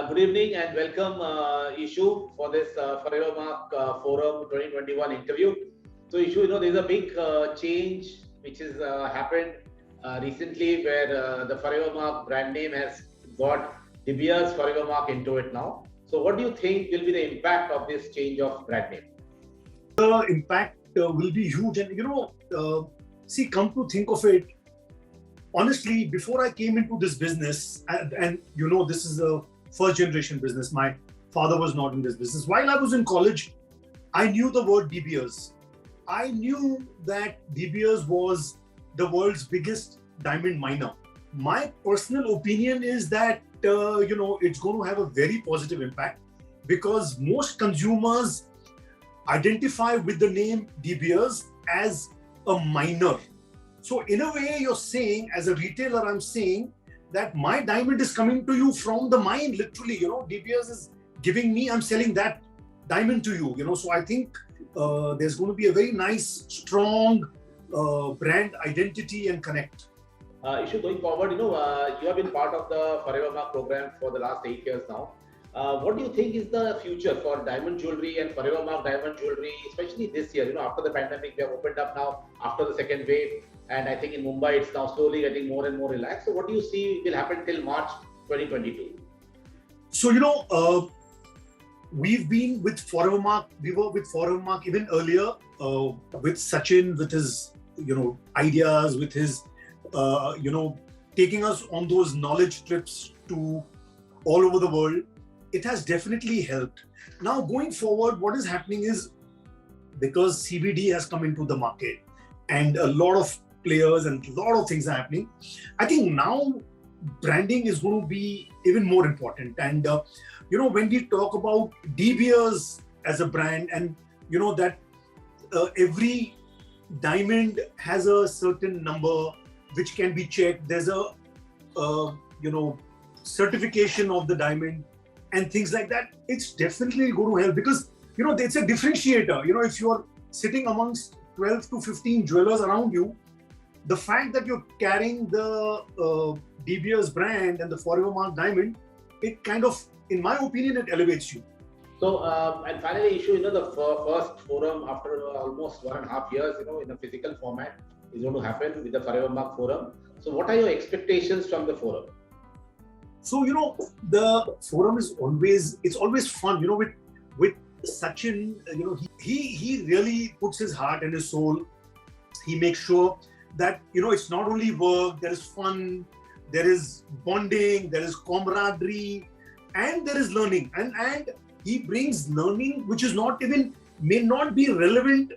Good evening and welcome, Ishu, for this Forever Mark Forum 2021 interview. So, Ishu, there's a big change which has happened recently where the Forever Mark brand name has got De Beers Forever Mark into it now. So, what do you think will be the impact of this change of brand name? The impact will be huge. And, see, come to think of it, honestly, before I came into this business, and this is a first generation business. My father was not in this business. While I was in college, I knew the word De Beers. I knew that De Beers was the world's biggest diamond miner. My personal opinion is that, it's going to have a very positive impact because most consumers identify with the name De Beers as a miner. So in a way, you're saying, as a retailer, I'm saying that my diamond is coming to you from the mine, literally. De Beers is giving me, I'm selling that diamond to you. So I think there's going to be a very nice, strong brand identity and connect. Ishu, going forward, you have been part of the Forever Mark program for the last 8 years now. What do you think is the future for diamond jewelry and Forever Mark diamond jewelry, especially this year? After the pandemic, we have opened up now after the second wave, and I think in Mumbai it's now slowly getting more and more relaxed. So, what do you see will happen till March 2022? So, we've been with Forever Mark. We were with Forever Mark even earlier with Sachin, with his ideas, with his taking us on those knowledge trips to all over the world. It has definitely helped. Now, going forward, what is happening is because CVD has come into the market and a lot of players and a lot of things are happening, I think now branding is going to be even more important. And, when we talk about De Beers as a brand and, that every diamond has a certain number which can be checked. There's a, certification of the diamond and things like that. It's definitely going to help because, it's a differentiator. If you're sitting amongst 12 to 15 jewelers around you, the fact that you're carrying the De Beers brand and the Forever Mark diamond, it kind of, in my opinion, it elevates you. So, and finally, Ishu, the first forum after almost 1.5 years, in a physical format is going to happen with the Forever Mark Forum. So, what are your expectations from the forum? So, the forum is always fun, with Sachin, he really puts his heart and his soul. He makes sure that, it's not only work, there is fun, there is bonding, there is camaraderie, and there is learning. And he brings learning, which is may not be relevant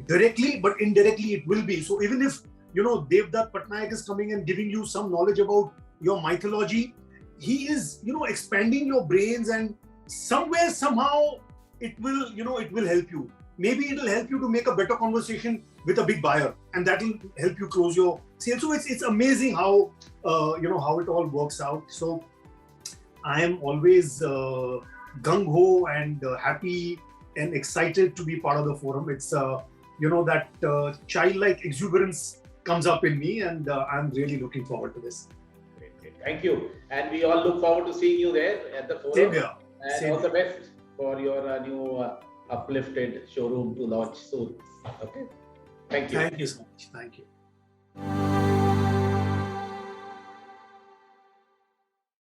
directly, but indirectly it will be. So even if, Devdutt Pattanaik is coming and giving you some knowledge about your mythology, he is, expanding your brains, and somewhere, somehow, it will help you. Maybe it will help you to make a better conversation with a big buyer, and that will help you close your sale. So it's amazing how, how it all works out. So I am always gung-ho and happy and excited to be part of the forum. It's, that childlike exuberance comes up in me, and I'm really looking forward to this. Great. Thank you. And we all look forward to seeing you there at the forum. Same here. And all the best for your new uplifted showroom to launch soon. Okay. Thank you. Thank you so much. Thank you.